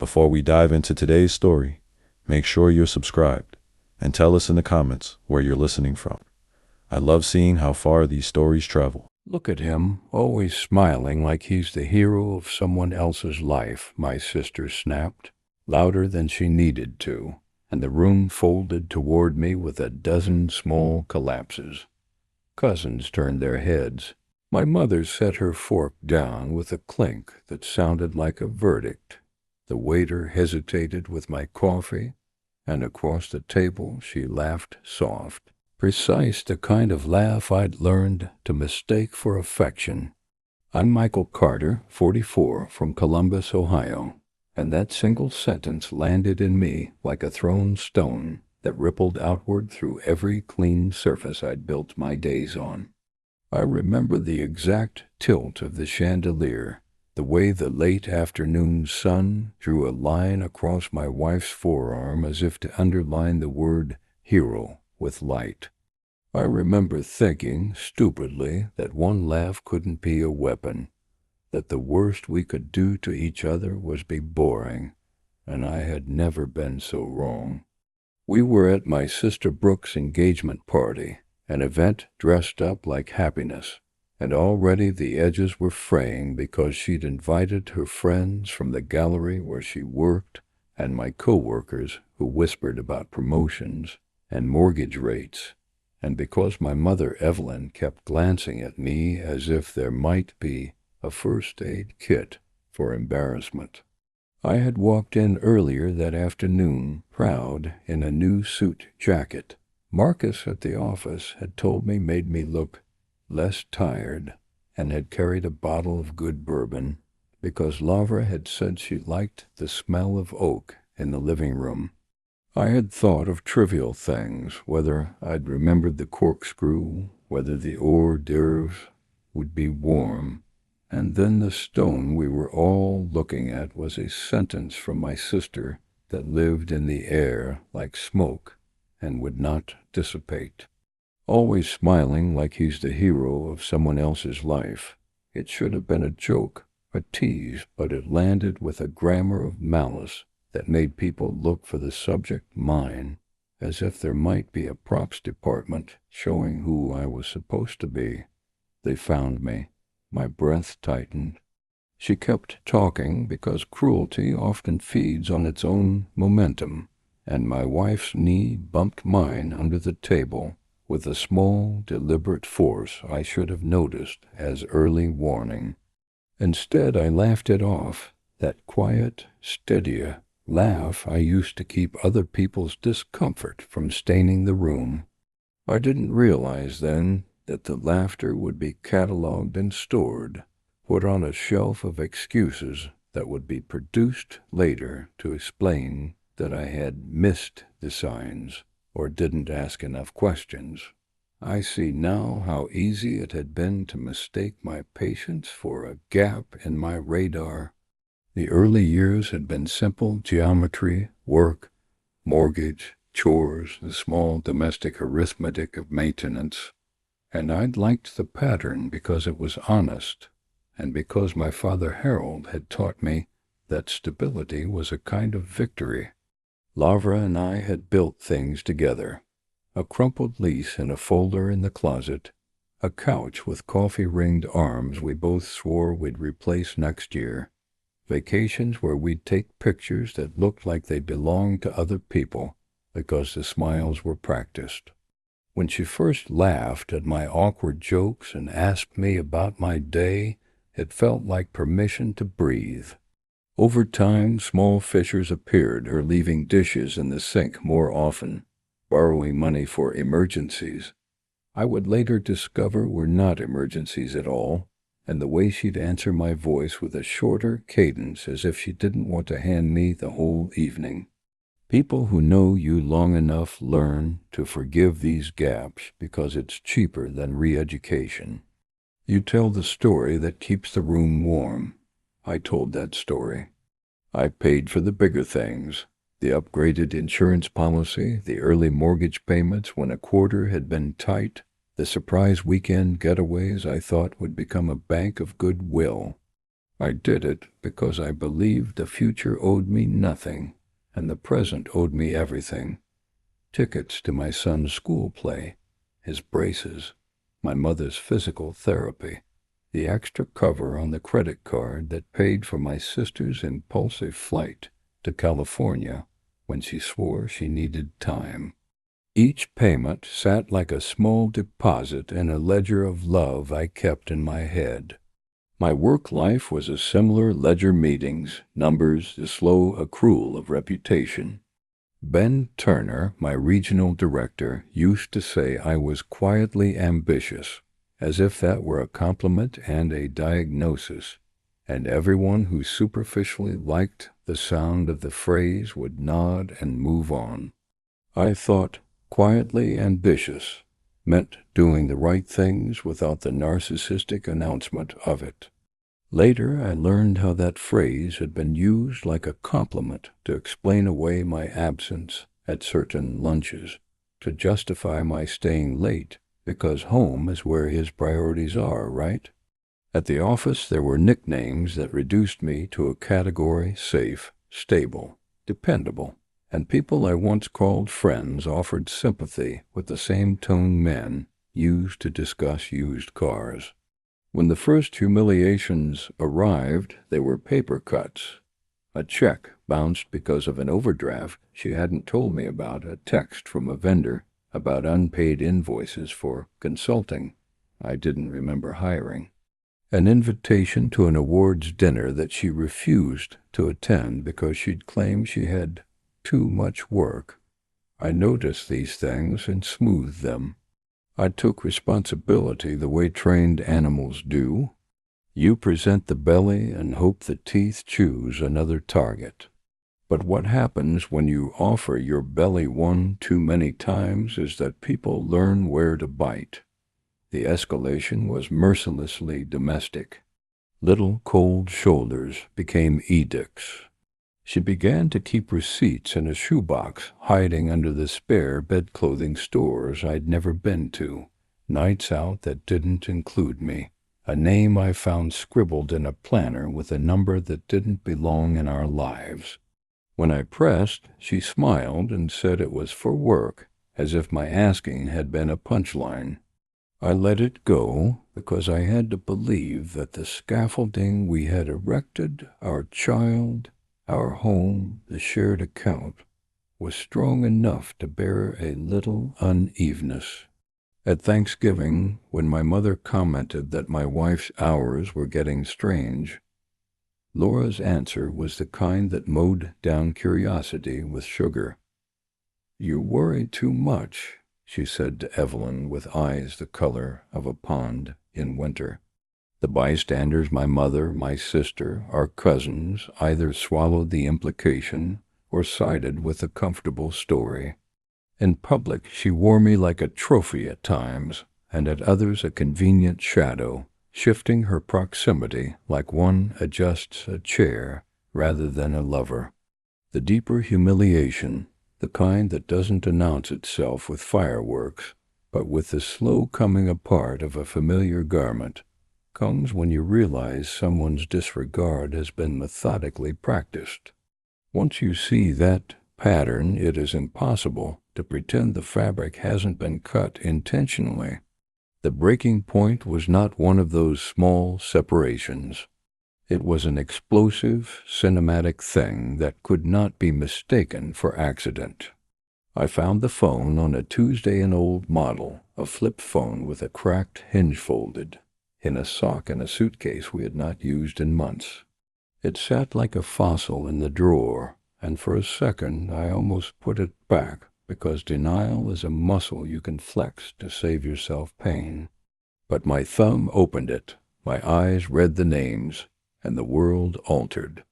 Before we dive into today's story, make sure you're subscribed and tell us in the comments where you're listening from. I love seeing how far these stories travel. Look at him, always smiling like he's the hero of someone else's life, my sister snapped, louder than she needed to, and the room folded toward me with a dozen small collapses. Cousins turned their heads. My mother set her fork down with a clink that sounded like a verdict. The waiter hesitated with my coffee, and across the table she laughed soft. Precise the kind of laugh I'd learned to mistake for affection. I'm Michael Carter, 44, from Columbus, Ohio, and that single sentence landed in me like a thrown stone that rippled outward through every clean surface I'd built my days on. I remember the exact tilt of the chandelier, the way the late afternoon sun drew a line across my wife's forearm as if to underline the word hero with light. I remember thinking, stupidly, that one laugh couldn't be a weapon, that the worst we could do to each other was be boring, and I had never been so wrong. We were at my sister Brooke's engagement party, an event dressed up like happiness, and already the edges were fraying because she'd invited her friends from the gallery where she worked and my co-workers who whispered about promotions and mortgage rates, and because my mother Evelyn kept glancing at me as if there might be a first aid kit for embarrassment. I had walked in earlier that afternoon, proud in a new suit jacket. Marcus at the office had told me made me look less tired, and had carried a bottle of good bourbon because Lavra had said she liked the smell of oak in the living room. I had thought of trivial things, whether I'd remembered the corkscrew, whether the hors d'oeuvres would be warm, and then the stone we were all looking at was a sentence from my sister that lived in the air like smoke and would not dissipate. Always smiling like he's the hero of someone else's life. It should have been a joke, a tease, but it landed with a grammar of malice that made people look for the subject mine, as if there might be a props department showing who I was supposed to be. They found me. My breath tightened. She kept talking because cruelty often feeds on its own momentum, and my wife's knee bumped mine under the table with a small, deliberate force I should have noticed as early warning. Instead, I laughed it off, that quiet, steadier laugh I used to keep other people's discomfort from staining the room. I didn't realize then that the laughter would be cataloged and stored, put on a shelf of excuses that would be produced later to explain that I had missed the signs or didn't ask enough questions. I see now how easy it had been to mistake my patience for a gap in my radar. The early years had been simple geometry, work, mortgage, chores, the small domestic arithmetic of maintenance, and I'd liked the pattern because it was honest, and because my father Harold had taught me that stability was a kind of victory. Lavra and I had built things together. A crumpled lease in a folder in the closet, a couch with coffee-ringed arms we both swore we'd replace next year, vacations where we'd take pictures that looked like they belonged to other people because the smiles were practiced. When she first laughed at my awkward jokes and asked me about my day, it felt like permission to breathe. Over time, small fissures appeared, her leaving dishes in the sink more often, borrowing money for emergencies. I would later discover were not emergencies at all, and the way she'd answer my voice with a shorter cadence as if she didn't want to hand me the whole evening. People who know you long enough learn to forgive these gaps because it's cheaper than re-education. You tell the story that keeps the room warm. I told that story. I paid for the bigger things, the upgraded insurance policy, the early mortgage payments when a quarter had been tight, the surprise weekend getaways I thought would become a bank of goodwill. I did it because I believed the future owed me nothing, and the present owed me everything. Tickets to my son's school play, his braces, my mother's physical therapy, the extra cover on the credit card that paid for my sister's impulsive flight to California when she swore she needed time. Each payment sat like a small deposit in a ledger of love I kept in my head. My work life was a similar ledger: meetings, numbers, the slow accrual of reputation. Ben Turner, my regional director, used to say I was quietly ambitious, as if that were a compliment and a diagnosis, and everyone who superficially liked the sound of the phrase would nod and move on. I thought quietly ambitious meant doing the right things without the narcissistic announcement of it. Later, I learned how that phrase had been used like a compliment to explain away my absence at certain lunches, to justify my staying late, because home is where his priorities are, right? At the office, there were nicknames that reduced me to a category: safe, stable, dependable, and people I once called friends offered sympathy with the same tone men used to discuss used cars. When the first humiliations arrived, they were paper cuts. A check bounced because of an overdraft she hadn't told me about, a text from a vendor about unpaid invoices for consulting I didn't remember hiring, an invitation to an awards dinner that she refused to attend because she'd claimed she had too much work. I noticed these things and smoothed them. I took responsibility the way trained animals do. You present the belly and hope the teeth choose another target. But what happens when you offer your belly one too many times is that people learn where to bite. The escalation was mercilessly domestic. Little cold shoulders became edicts. She began to keep receipts in a shoebox hiding under the spare bed-clothing stores I'd never been to, nights out that didn't include me, a name I found scribbled in a planner with a number that didn't belong in our lives. When I pressed, she smiled and said it was for work, as if my asking had been a punchline. I let it go because I had to believe that the scaffolding we had erected, our child, our home, the shared account, was strong enough to bear a little unevenness. At Thanksgiving, when my mother commented that my wife's hours were getting strange, Laura's answer was the kind that mowed down curiosity with sugar. "You worry too much," she said to Evelyn with eyes the color of a pond in winter. The bystanders, my mother, my sister, our cousins, either swallowed the implication or sided with the comfortable story. In public, she wore me like a trophy at times, and at others a convenient shadow, shifting her proximity like one adjusts a chair rather than a lover. The deeper humiliation, the kind that doesn't announce itself with fireworks, but with the slow coming apart of a familiar garment, comes when you realize someone's disregard has been methodically practiced. Once you see that pattern, it is impossible to pretend the fabric hasn't been cut intentionally. The breaking point was not one of those small separations. It was an explosive, cinematic thing that could not be mistaken for accident. I found the phone on a Tuesday, an old model, a flip phone with a cracked hinge folded, in a sock in a suitcase we had not used in months. It sat like a fossil in the drawer, and for a second I almost put it back, because denial is a muscle you can flex to save yourself pain. But my thumb opened it, my eyes read the names, and the world altered.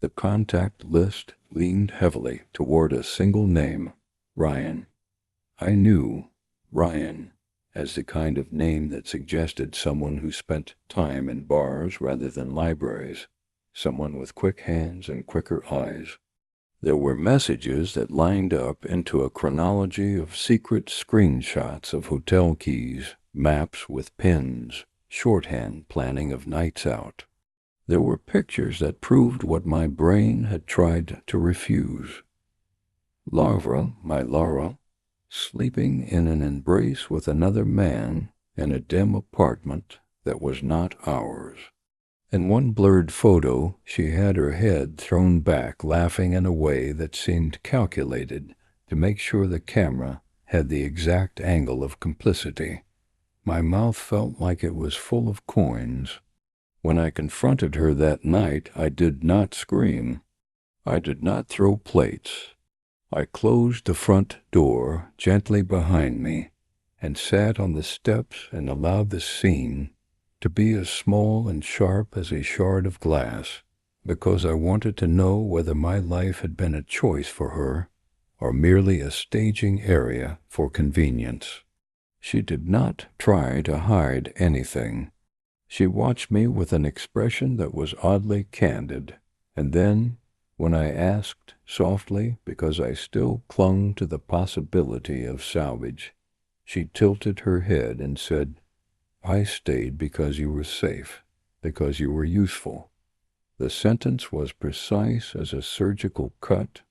The contact list leaned heavily toward a single name, Ryan. I knew Ryan as the kind of name that suggested someone who spent time in bars rather than libraries, someone with quick hands and quicker eyes. There were messages that lined up into a chronology of secret screenshots of hotel keys, maps with pins, shorthand planning of nights out. There were pictures that proved what my brain had tried to refuse. Laura, sleeping in an embrace with another man in a dim apartment that was not ours. In one blurred photo, she had her head thrown back, laughing in a way that seemed calculated to make sure the camera had the exact angle of complicity. My mouth felt like it was full of coins. When I confronted her that night, I did not scream. I did not throw plates. I closed the front door gently behind me and sat on the steps and allowed the scene to be as small and sharp as a shard of glass, because I wanted to know whether my life had been a choice for her or merely a staging area for convenience. She did not try to hide anything. She watched me with an expression that was oddly candid, and then, when I asked softly, because I still clung to the possibility of salvage, she tilted her head and said, "I stayed because you were safe, because you were useful." The sentence was precise as a surgical cut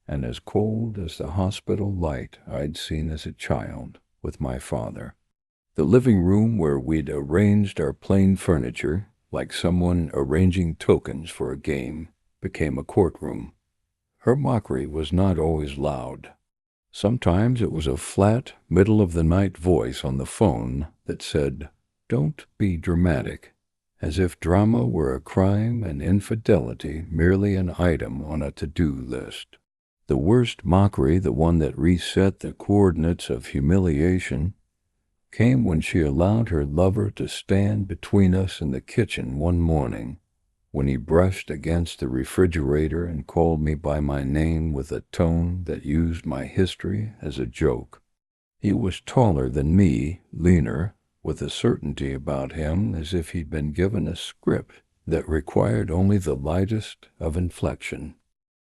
and as cold as the hospital light I'd seen as a child with my father. The living room where we'd arranged our plain furniture, like someone arranging tokens for a game, became a courtroom. Her mockery was not always loud. Sometimes it was a flat, middle-of-the-night voice on the phone that said, "Don't be dramatic," as if drama were a crime and infidelity merely an item on a to-do list. The worst mockery, the one that reset the coordinates of humiliation, came when she allowed her lover to stand between us in the kitchen one morning, when he brushed against the refrigerator and called me by my name with a tone that used my history as a joke. He was taller than me, leaner, with a certainty about him as if he'd been given a script that required only the lightest of inflection.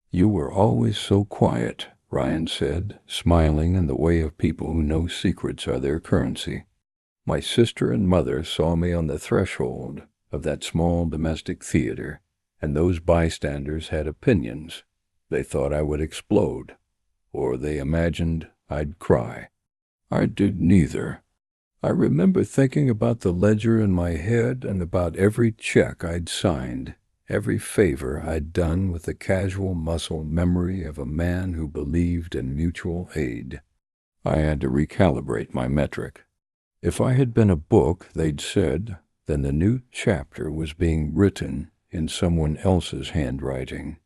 "You were always so quiet," Ryan said, smiling in the way of people who know secrets are their currency. My sister and mother saw me on the threshold of that small domestic theater, and those bystanders had opinions. They thought I would explode, or they imagined I'd cry. I did neither. I remember thinking about the ledger in my head and about every check I'd signed, every favor I'd done with the casual muscle memory of a man who believed in mutual aid. I had to recalibrate my metric. If I had been a book, they'd said, then the new chapter was being written in someone else's handwriting.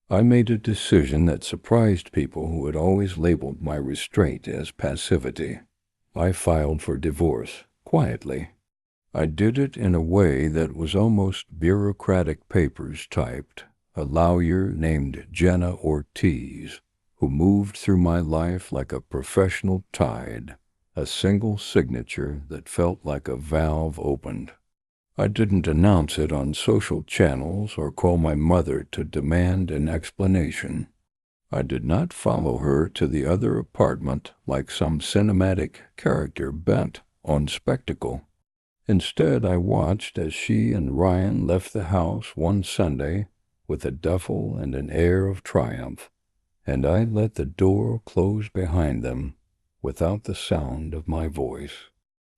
I made a decision that surprised people who had always labeled my restraint as passivity. I filed for divorce, quietly. I did it in a way that was almost bureaucratic papers typed, a lawyer named Jenna Ortiz, who moved through my life like a professional tide, a single signature that felt like a valve opened. I didn't announce it on social channels or call my mother to demand an explanation. I did not follow her to the other apartment like some cinematic character bent on spectacle. Instead, I watched as she and Ryan left the house one Sunday with a duffel and an air of triumph, and I let the door close behind them without the sound of my voice.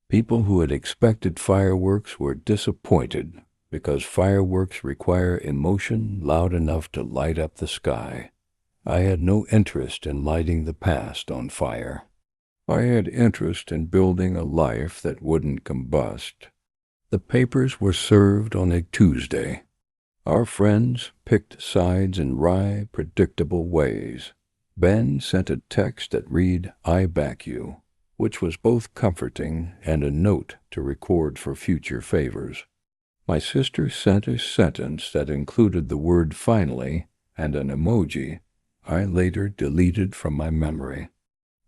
People who had expected fireworks were disappointed because fireworks require emotion loud enough to light up the sky. I had no interest in lighting the past on fire. I had interest in building a life that wouldn't combust. The papers were served on a Tuesday. Our friends picked sides in wry, predictable ways. Ben sent a text that read, "I back you," which was both comforting and a note to record for future favors. My sister sent a sentence that included the word "finally" and an emoji I later deleted from my memory.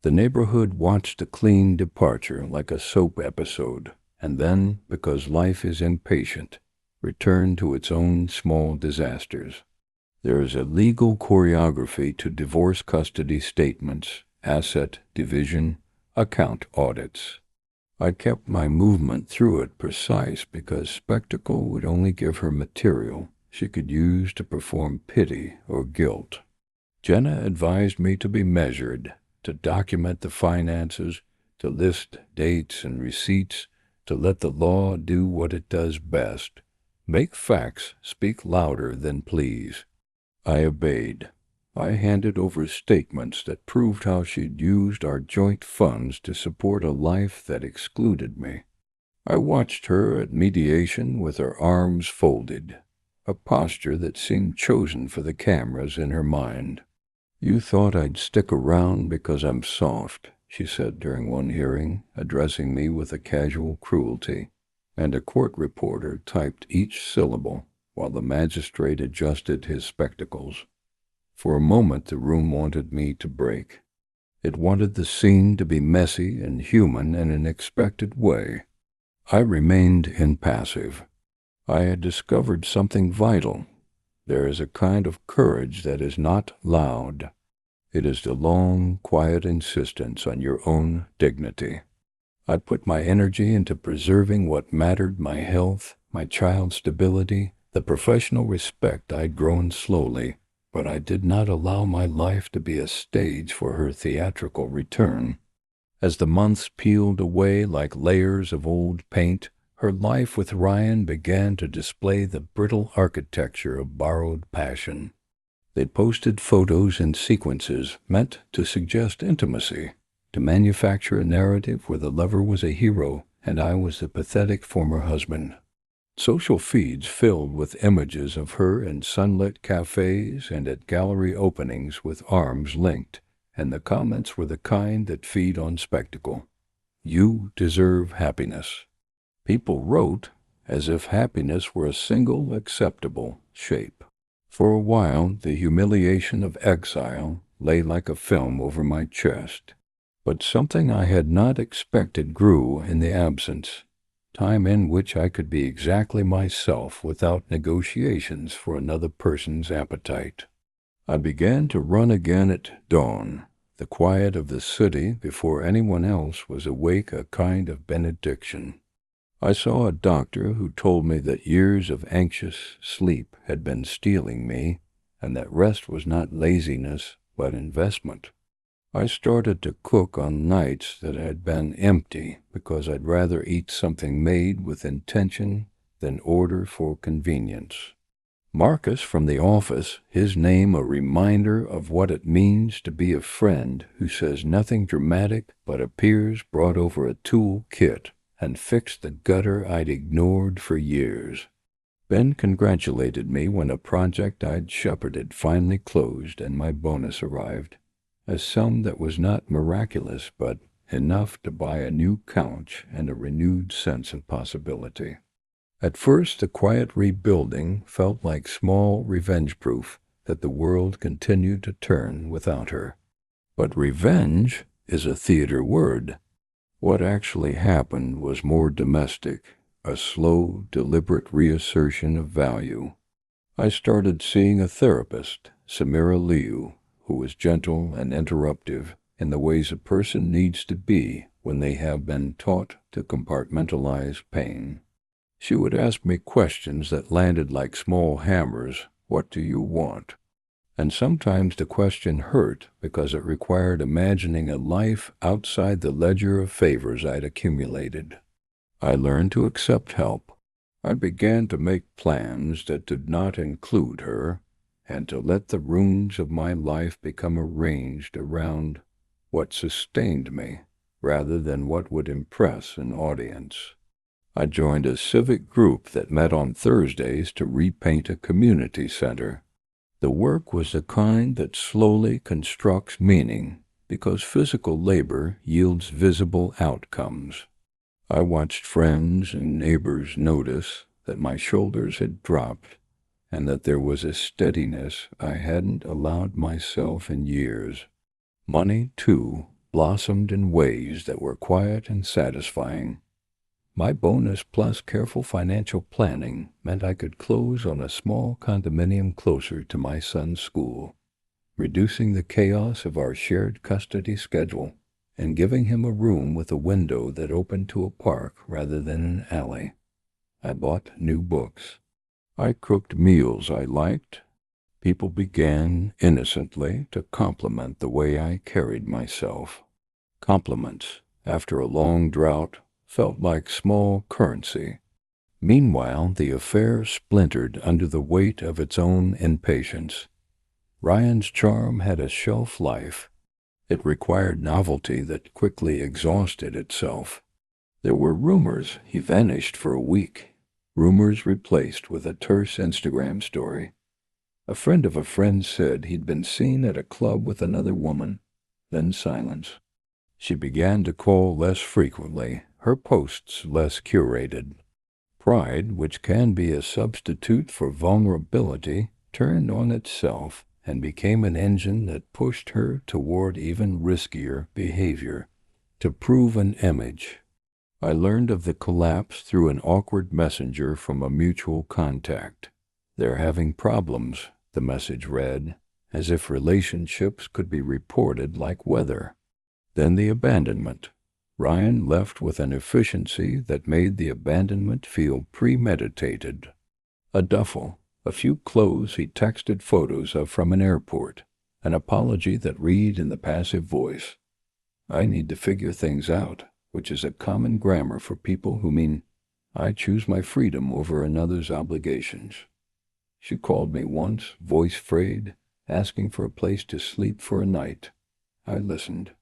The neighborhood watched a clean departure like a soap episode, and then, because life is impatient, returned to its own small disasters. There is a legal choreography to divorce custody statements, asset division, account audits. I kept my movement through it precise because spectacle would only give her material she could use to perform pity or guilt. Jenna advised me to be measured, to document the finances, to list dates and receipts, to let the law do what it does best. Make facts speak louder than pleas. I obeyed. I handed over statements that proved how she'd used our joint funds to support a life that excluded me. I watched her at mediation with her arms folded, a posture that seemed chosen for the cameras in her mind. "You thought I'd stick around because I'm soft," she said during one hearing, addressing me with a casual cruelty, and a court reporter typed each syllable while the magistrate adjusted his spectacles. For a moment the room wanted me to break. It wanted the scene to be messy and human in an expected way. I remained impassive. I had discovered something vital. There is a kind of courage that is not loud. It is the long, quiet insistence on your own dignity. I put my energy into preserving what mattered: my health, my child's stability, the professional respect I'd grown slowly, but I did not allow my life to be a stage for her theatrical return. As the months peeled away like layers of old paint, her life with Ryan began to display the brittle architecture of borrowed passion. They posted photos in sequences meant to suggest intimacy, to manufacture a narrative where the lover was a hero and I was the pathetic former husband. Social feeds filled with images of her in sunlit cafes and at gallery openings with arms linked, and the comments were the kind that feed on spectacle. "You deserve happiness." People wrote as if happiness were a single acceptable shape. For a while, the humiliation of exile lay like a film over my chest. But something I had not expected grew in the absence. Time in which I could be exactly myself without negotiations for another person's appetite. I began to run again at dawn, the quiet of the city before anyone else was awake, a kind of benediction. I saw a doctor who told me that years of anxious sleep had been stealing me, and that rest was not laziness but investment. I started to cook on nights that had been empty because I'd rather eat something made with intention than order for convenience. Marcus from the office, his name a reminder of what it means to be a friend who says nothing dramatic but appears brought over a tool kit and fixed the gutter I'd ignored for years. Ben congratulated me when a project I'd shepherded finally closed and my bonus arrived. A sum that was not miraculous, but enough to buy a new couch and a renewed sense of possibility. At first, the quiet rebuilding felt like small revenge proof that the world continued to turn without her. But revenge is a theater word. What actually happened was more domestic, a slow, deliberate reassertion of value. I started seeing a therapist, Samira Liu, who was gentle and interruptive in the ways a person needs to be when they have been taught to compartmentalize pain. She would ask me questions that landed like small hammers. "What do you want?" And sometimes the question hurt because it required imagining a life outside the ledger of favors I'd accumulated. I learned to accept help. I began to make plans that did not include her, and to let the runes of my life become arranged around what sustained me, rather than what would impress an audience. I joined a civic group that met on Thursdays to repaint a community center. The work was the kind that slowly constructs meaning, because physical labor yields visible outcomes. I watched friends and neighbors notice that my shoulders had dropped, and that there was a steadiness I hadn't allowed myself in years. Money, too, blossomed in ways that were quiet and satisfying. My bonus plus careful financial planning meant I could close on a small condominium closer to my son's school, reducing the chaos of our shared custody schedule and giving him a room with a window that opened to a park rather than an alley. I bought new books. I cooked meals I liked. People began, innocently, to compliment the way I carried myself. Compliments, after a long drought, felt like small currency. Meanwhile, the affair splintered under the weight of its own impatience. Ryan's charm had a shelf life. It required novelty that quickly exhausted itself. There were rumors he vanished for a week, rumors replaced with a terse Instagram story. A friend of a friend said he'd been seen at a club with another woman, then silence. She began to call less frequently, her posts less curated. Pride, which can be a substitute for vulnerability, turned on itself and became an engine that pushed her toward even riskier behavior, to prove an image. I learned of the collapse through an awkward messenger from a mutual contact. "They're having problems," the message read, as if relationships could be reported like weather. Then the abandonment. Ryan left with an efficiency that made the abandonment feel premeditated. A duffel, a few clothes he texted photos of from an airport, an apology that read in the passive voice, "I need to figure things out," which is a common grammar for people who mean, "I choose my freedom over another's obligations." She called me once, voice frayed, asking for a place to sleep for a night. I listened.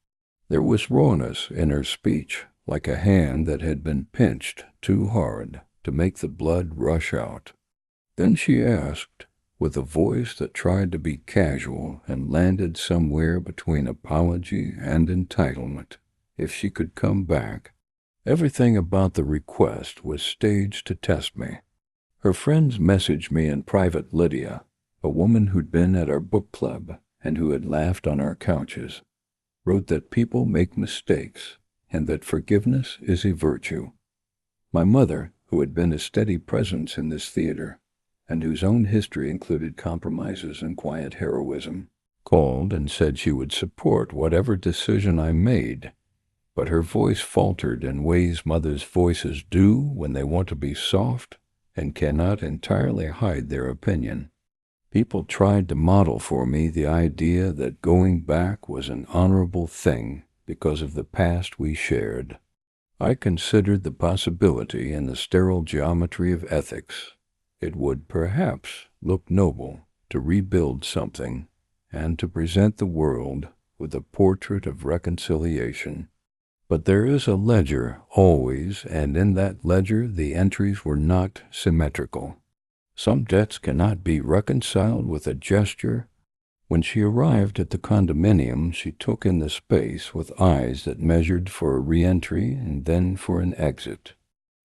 There was rawness in her speech, like a hand that had been pinched too hard to make the blood rush out. Then she asked, with a voice that tried to be casual and landed somewhere between apology and entitlement, if she could come back. Everything about the request was staged to test me. Her friends messaged me in private. Lydia, a woman who'd been at our book club and who had laughed on our couches, wrote that people make mistakes and that forgiveness is a virtue. My mother, who had been a steady presence in this theater, and whose own history included compromises and quiet heroism, called and said she would support whatever decision I made, but her voice faltered in ways mothers' voices do when they want to be soft and cannot entirely hide their opinion. People tried to model for me the idea that going back was an honorable thing because of the past we shared. I considered the possibility in the sterile geometry of ethics. It would perhaps look noble to rebuild something and to present the world with a portrait of reconciliation. But there is a ledger always, and in that ledger the entries were not symmetrical. Some debts cannot be reconciled with a gesture. When she arrived at the condominium, she took in the space with eyes that measured for a re-entry and then for an exit.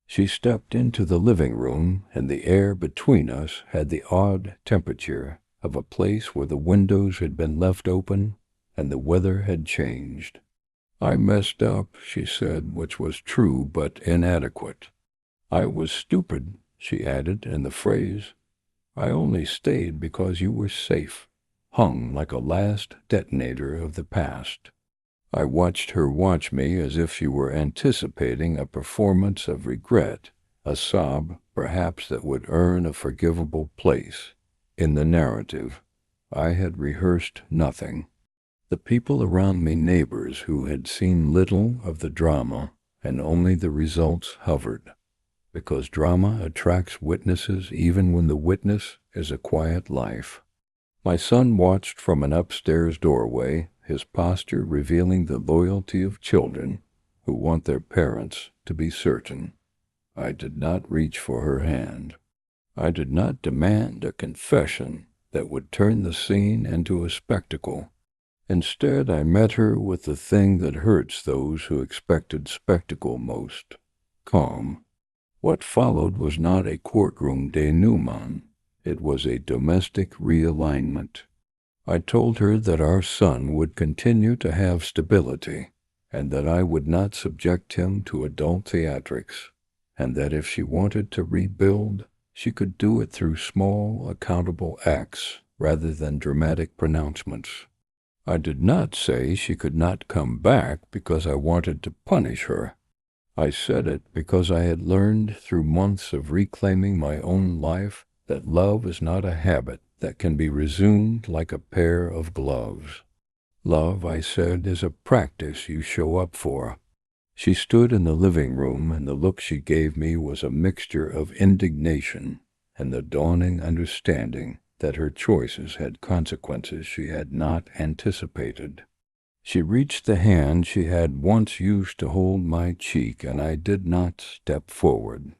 She stepped into the living room, and the air between us had the odd temperature of a place where the windows had been left open and the weather had changed. "I messed up," she said, which was true but inadequate. "I was stupid," she added, and the phrase, "I only stayed because you were safe," hung like a last detonator of the past. I watched her watch me as if she were anticipating a performance of regret, a sob, perhaps, that would earn a forgivable place in the narrative. I had rehearsed nothing. The people around me, neighbors who had seen little of the drama, and only the results, hovered, because drama attracts witnesses even when the witness is a quiet life. My son watched from an upstairs doorway, his posture revealing the loyalty of children who want their parents to be certain. I did not reach for her hand. I did not demand a confession that would turn the scene into a spectacle. Instead, I met her with the thing that hurts those who expected spectacle most: calm. What followed was not a courtroom denouement. It was a domestic realignment. I told her that our son would continue to have stability, and that I would not subject him to adult theatrics, and that if she wanted to rebuild, she could do it through small, accountable acts rather than dramatic pronouncements. I did not say she could not come back because I wanted to punish her. I said it because I had learned through months of reclaiming my own life that love is not a habit that can be resumed like a pair of gloves. Love, I said, is a practice you show up for. She stood in the living room, and the look she gave me was a mixture of indignation and the dawning understanding that her choices had consequences she had not anticipated. She reached the hand she had once used to hold my cheek, and I did not step forward.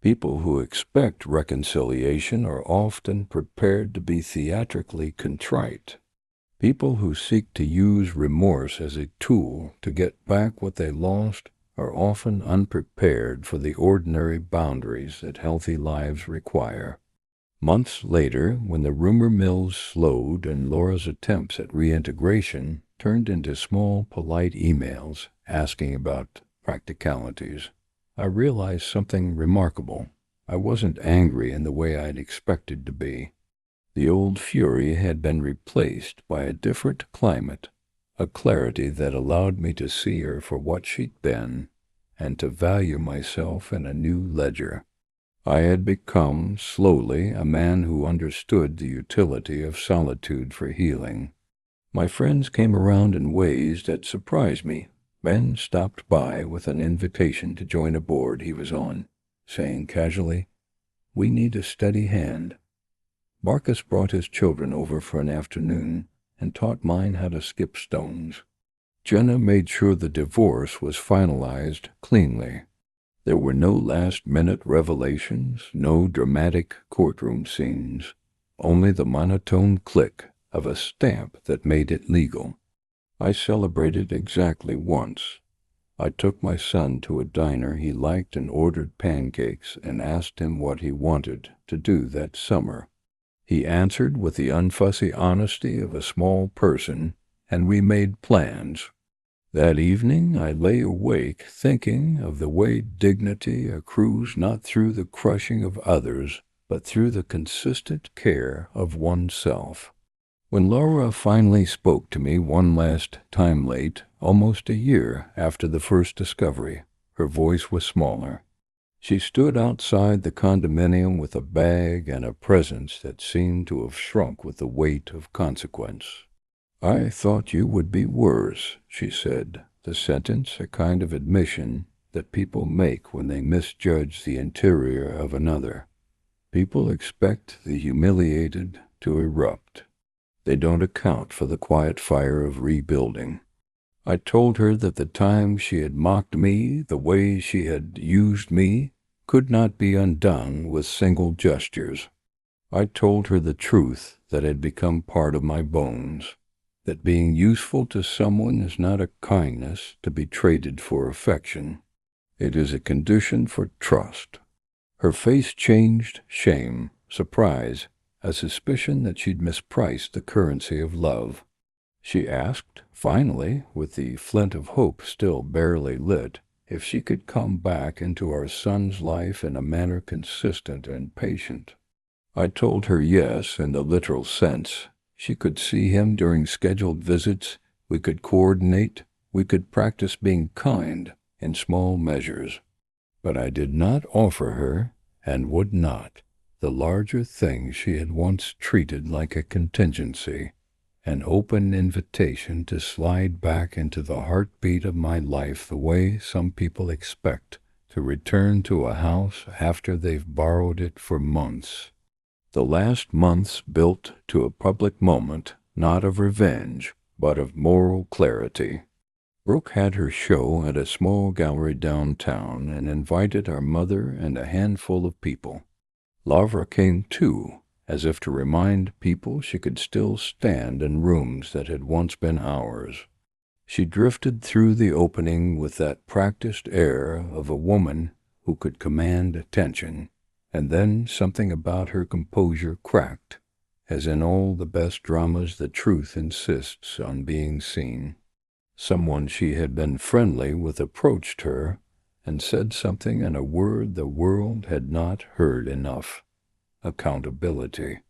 People who expect reconciliation are often prepared to be theatrically contrite. People who seek to use remorse as a tool to get back what they lost are often unprepared for the ordinary boundaries that healthy lives require. Months later, when the rumor mills slowed and Laura's attempts at reintegration turned into small, polite emails asking about practicalities, I realized something remarkable. I wasn't angry in the way I'd expected to be. The old fury had been replaced by a different climate, a clarity that allowed me to see her for what she'd been and to value myself in a new ledger. I had become, slowly, a man who understood the utility of solitude for healing. My friends came around in ways that surprised me. Ben stopped by with an invitation to join a board he was on, saying casually, "We need a steady hand." Marcus brought his children over for an afternoon and taught mine how to skip stones. Jenna made sure the divorce was finalized cleanly. There were no last-minute revelations, no dramatic courtroom scenes, only the monotone click of a stamp that made it legal. I celebrated exactly once. I took my son to a diner he liked and ordered pancakes and asked him what he wanted to do that summer. He answered with the unfussy honesty of a small person, and we made plans. That evening I lay awake thinking of the way dignity accrues not through the crushing of others, but through the consistent care of oneself. When Laura finally spoke to me one last time late, almost a year after the first discovery, her voice was smaller. She stood outside the condominium with a bag and a presence that seemed to have shrunk with the weight of consequence. "I thought you would be worse," she said, the sentence a kind of admission that people make when they misjudge the interior of another. People expect the humiliated to erupt. They don't account for the quiet fire of rebuilding. I told her that the times she had mocked me, the way she had used me, could not be undone with single gestures. I told her the truth that had become part of my bones, that being useful to someone is not a kindness to be traded for affection. It is a condition for trust. Her face changed shame, surprise, a suspicion that she'd mispriced the currency of love. She asked, finally, with the flint of hope still barely lit, if she could come back into our son's life in a manner consistent and patient. I told her yes, in the literal sense. She could see him during scheduled visits, we could coordinate, we could practice being kind in small measures. But I did not offer her, and would not, the larger thing she had once treated like a contingency, an open invitation to slide back into the heartbeat of my life the way some people expect to return to a house after they've borrowed it for months. The last months built to a public moment, not of revenge, but of moral clarity. Brooke had her show at a small gallery downtown and invited our mother and a handful of people. Laura came too, as if to remind people she could still stand in rooms that had once been ours. She drifted through the opening with that practiced air of a woman who could command attention, and then something about her composure cracked, as in all the best dramas the truth insists on being seen. Someone she had been friendly with approached her and said something in a word the world had not heard enough: accountability.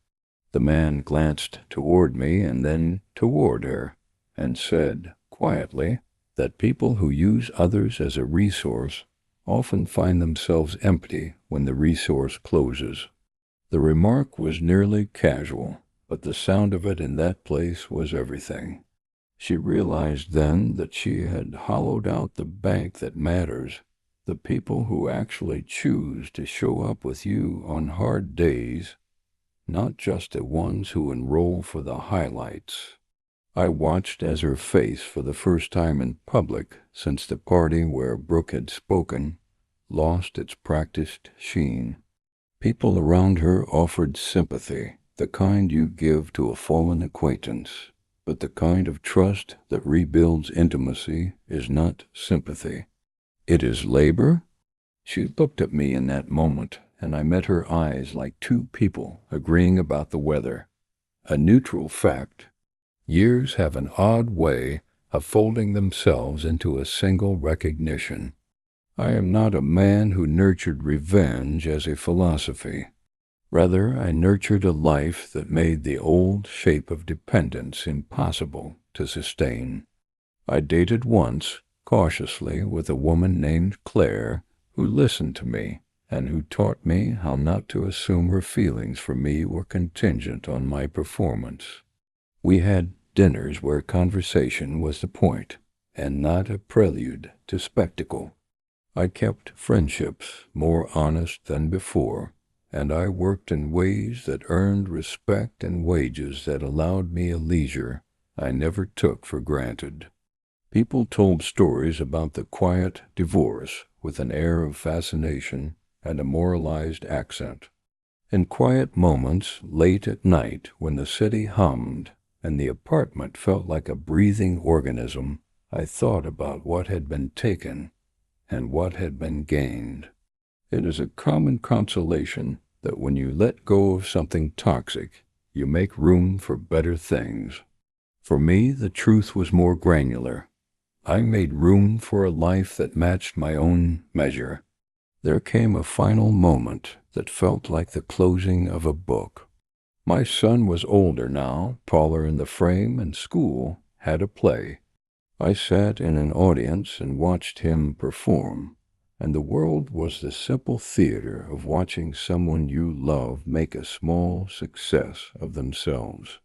The man glanced toward me and then toward her, and said, quietly, that people who use others as a resource often find themselves empty when the resource closes. The remark was nearly casual, but the sound of it in that place was everything. She realized then that she had hollowed out the bank that matters, the people who actually choose to show up with you on hard days, not just the ones who enroll for the highlights. I watched as her face, for the first time in public since the party where Brooke had spoken, lost its practiced sheen. People around her offered sympathy, the kind you give to a fallen acquaintance, but the kind of trust that rebuilds intimacy is not sympathy. It is labor. She looked at me in that moment, and I met her eyes like two people agreeing about the weather. A neutral fact. Years have an odd way of folding themselves into a single recognition. I am not a man who nurtured revenge as a philosophy. Rather, I nurtured a life that made the old shape of dependence impossible to sustain. I dated once, cautiously, with a woman named Claire, who listened to me and who taught me how not to assume her feelings for me were contingent on my performance. We had dinners where conversation was the point, and not a prelude to spectacle. I kept friendships more honest than before, and I worked in ways that earned respect and wages that allowed me a leisure I never took for granted. People told stories about the quiet divorce with an air of fascination and a moralized accent. In quiet moments late at night, when the city hummed and the apartment felt like a breathing organism, I thought about what had been taken and what had been gained. It is a common consolation that when you let go of something toxic, you make room for better things. For me, the truth was more granular. I made room for a life that matched my own measure. There came a final moment that felt like the closing of a book. My son was older now, taller in the frame, and school had a play. I sat in an audience and watched him perform, and the world was the simple theater of watching someone you love make a small success of themselves.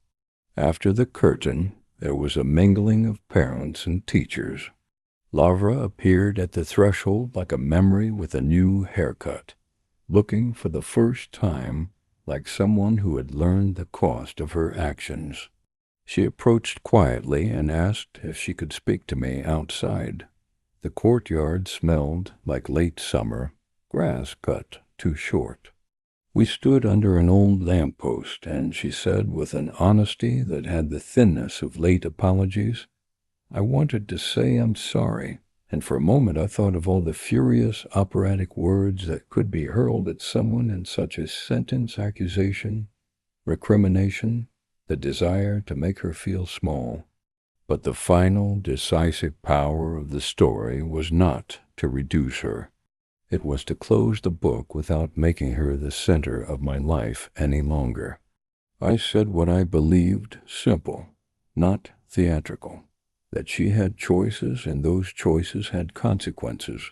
After the curtain, there was a mingling of parents and teachers. Lavra appeared at the threshold like a memory with a new haircut, looking for the first time like someone who had learned the cost of her actions. She approached quietly and asked if she could speak to me outside. The courtyard smelled like late summer, grass cut too short. We stood under an old lamp-post, and she said with an honesty that had the thinness of late apologies, "I wanted to say I'm sorry," and for a moment I thought of all the furious operatic words that could be hurled at someone in such a sentence: accusation, recrimination, the desire to make her feel small. But the final, decisive power of the story was not to reduce her. It was to close the book without making her the center of my life any longer. I said what I believed simple, not theatrical, that she had choices and those choices had consequences,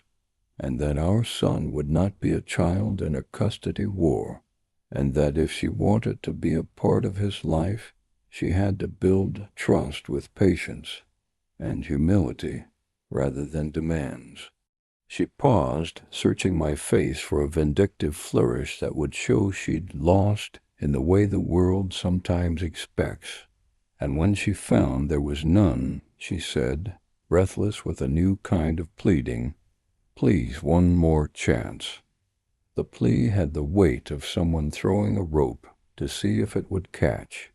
and that our son would not be a child in a custody war, and that if she wanted to be a part of his life, she had to build trust with patience and humility rather than demands. She paused, searching my face for a vindictive flourish that would show she'd lost in the way the world sometimes expects. And when she found there was none, she said, breathless with a new kind of pleading, "Please, one more chance." The plea had the weight of someone throwing a rope to see if it would catch.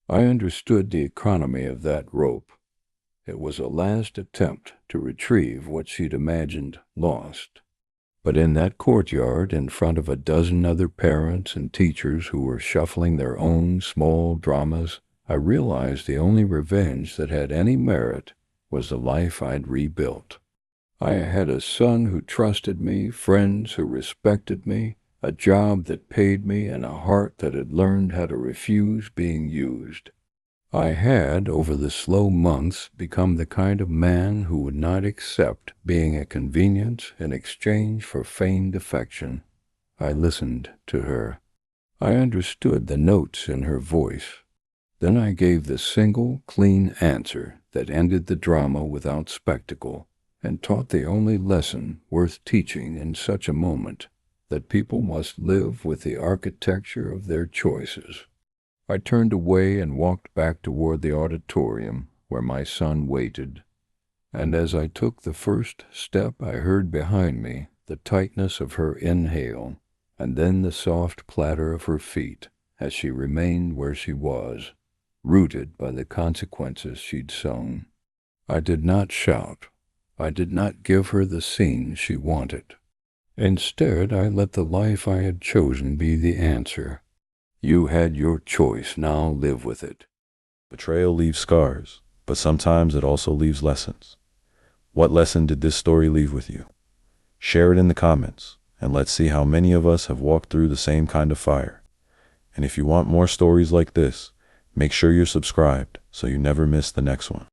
I understood the economy of that rope. It was a last attempt to retrieve what she'd imagined lost. But in that courtyard, in front of a dozen other parents and teachers who were shuffling their own small dramas, I realized the only revenge that had any merit was the life I'd rebuilt. I had a son who trusted me, friends who respected me, a job that paid me, and a heart that had learned how to refuse being used. I had, over the slow months, become the kind of man who would not accept being a convenience in exchange for feigned affection. I listened to her. I understood the notes in her voice. Then I gave the single, clean answer that ended the drama without spectacle and taught the only lesson worth teaching in such a moment, that people must live with the architecture of their choices. I turned away and walked back toward the auditorium where my son waited. And as I took the first step, I heard behind me the tightness of her inhale, and then the soft clatter of her feet as she remained where she was, rooted by the consequences she'd sown. I did not shout. I did not give her the scene she wanted. Instead, I let the life I had chosen be the answer. You had your choice, now live with it. Betrayal leaves scars, but sometimes it also leaves lessons. What lesson did this story leave with you? Share it in the comments, and let's see how many of us have walked through the same kind of fire. And if you want more stories like this, make sure you're subscribed so you never miss the next one.